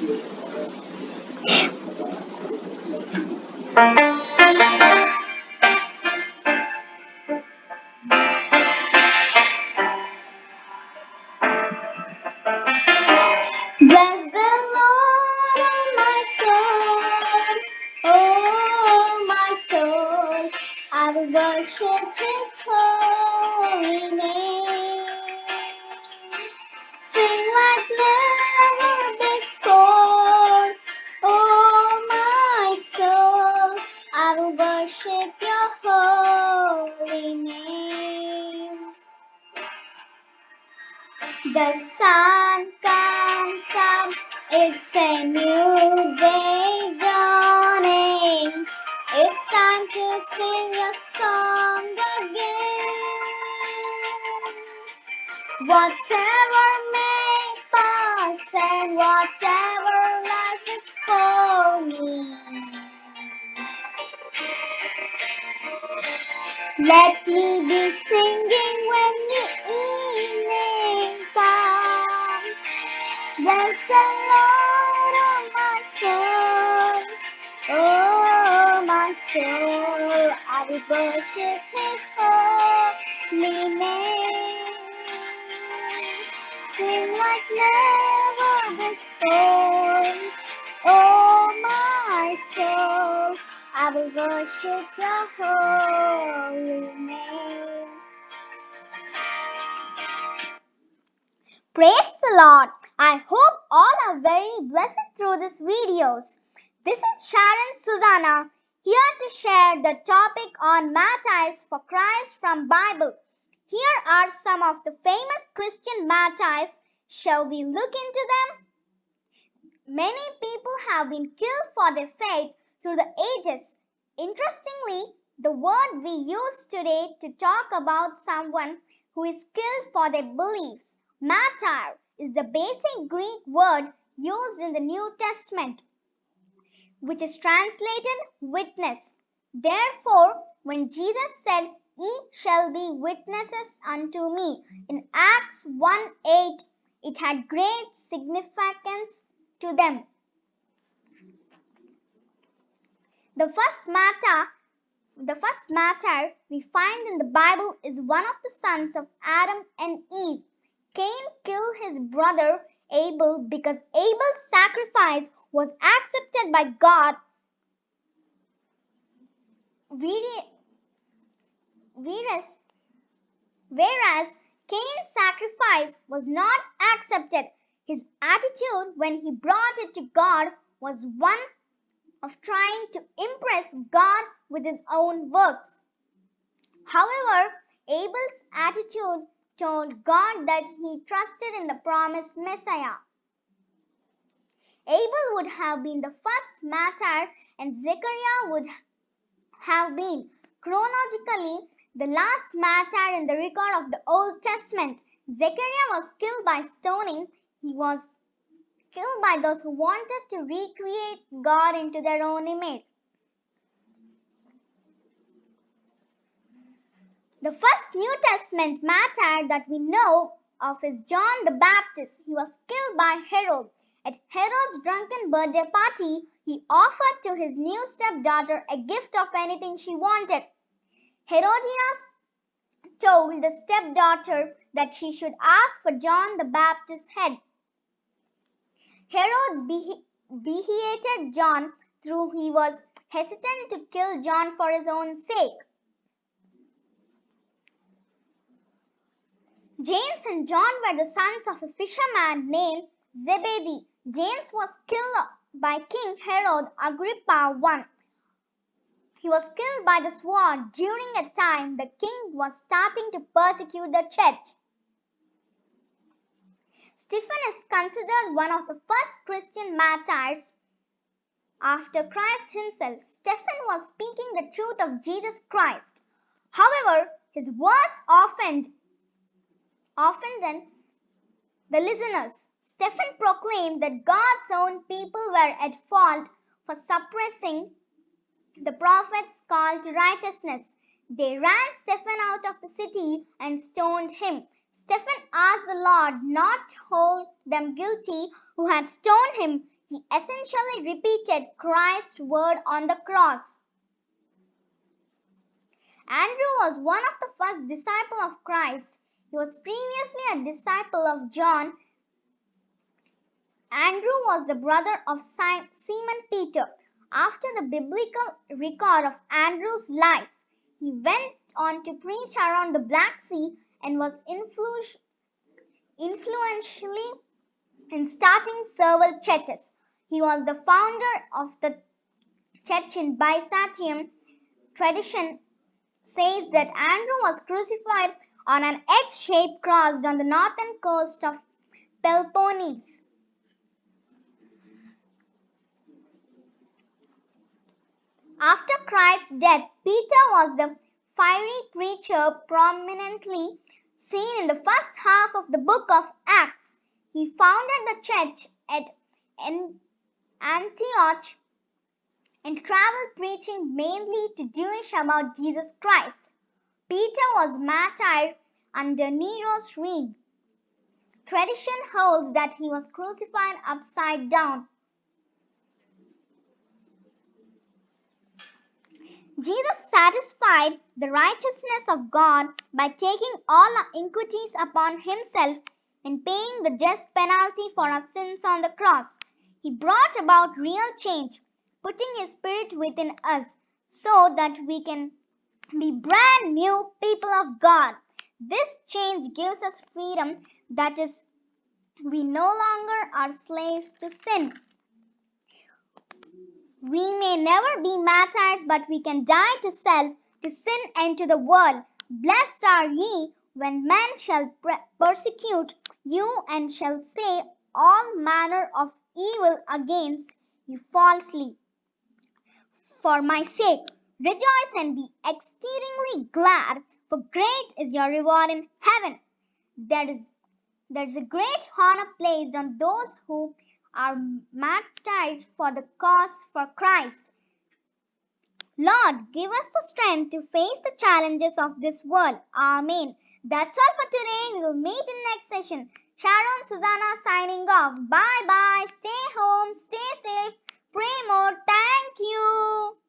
Bless the Lord, oh my soul, oh my soul. I will worship His holy name. Sing like never before, oh my soul. I will worship Your holy name. The sun comes up, it's a new day dawning. It's time to sing a song again. Whatever may pass and whatever lies before me, let me be singing when the evening comes. Bless the Lord, oh my soul, oh my soul. I will worship His holy name. Sing like never before, oh my soul. I will worship Your holy name. Praise the Lord. I hope all are very blessed through these videos. This is Sharon Suzannah here to share the topic on martyrs for Christ from Bible. Here are some of the famous Christian martyrs. Shall we look into them? Many people have been killed for their faith through the ages. Interestingly, the word we use today to talk about someone who is killed for their beliefs, martyr, is the basic Greek word used in the New Testament, which is translated witness. Therefore, when Jesus said, "Ye shall be witnesses unto me," in Acts 1:8, it had great significance to them. The first martyr we find in the Bible is one of the sons of Adam and Eve. Cain killed his brother Abel because Abel's sacrifice was accepted by God, whereas Cain's sacrifice was not accepted. His attitude when he brought it to God was one of trying to impress God with his own works. However, Abel's attitude told God that he trusted in the promised Messiah. Abel would have been the first martyr, and Zechariah would have been, chronologically, the last martyr in the record of the Old Testament. Zechariah was killed by stoning. He was killed by those who wanted to recreate God into their own image. The first New Testament martyr that we know of is John the Baptist. He was killed by Herod. At Herod's drunken birthday party, he offered to his new stepdaughter a gift of anything she wanted. Herodias told the stepdaughter that she should ask for John the Baptist's head. Herod beheaded John, though he was hesitant to kill John for his own sake. James and John were the sons of a fisherman named Zebedee. James was killed by King Herod Agrippa I. He was killed by the sword during a time the king was starting to persecute the church. Stephen is considered one of the first Christian martyrs after Christ himself. Stephen was speaking the truth of Jesus Christ. However, his words offended the listeners. Stephen proclaimed that God's own people were at fault for suppressing the prophet's call to righteousness. They ran Stephen out of the city and stoned him. Stephen asked the Lord not to hold them guilty who had stoned him. He essentially repeated Christ's word on the cross. Andrew was one of the first disciples of Christ. He was previously a disciple of John. Andrew was the brother of Simon Peter. After the biblical record of Andrew's life, he went on to preach around the Black Sea and was influentially in starting several churches. He was the founder of the church in Byzantium. Tradition says that Andrew was crucified on an X-shaped cross on the northern coast of Peloponnese. After Christ's death, Peter was the fiery preacher prominently seen in the first half of the book of Acts. He founded the church at Antioch and traveled preaching mainly to Jewish about Jesus Christ. Peter was martyred under Nero's reign. Tradition holds that he was crucified upside down. Jesus satisfied the righteousness of God by taking all our iniquities upon himself and paying the just penalty for our sins on the cross. He brought about real change, putting his spirit within us so that we can be brand new people of God. This change gives us freedom, that is, we no longer are slaves to sin. We may never be martyrs, but we can die to self, to sin, and to the world. Blessed are ye when men shall persecute you and shall say all manner of evil against you falsely. For my sake, rejoice and be exceedingly glad, for great is your reward in heaven. There is a great honor placed on those who are martyred for the cause for Christ. Lord, give us the strength to face the challenges of this world. Amen. That's all for today. We will meet in next session. Sharon Suzannah signing off. Bye bye. Stay home. Stay safe. Pray more. Thank you.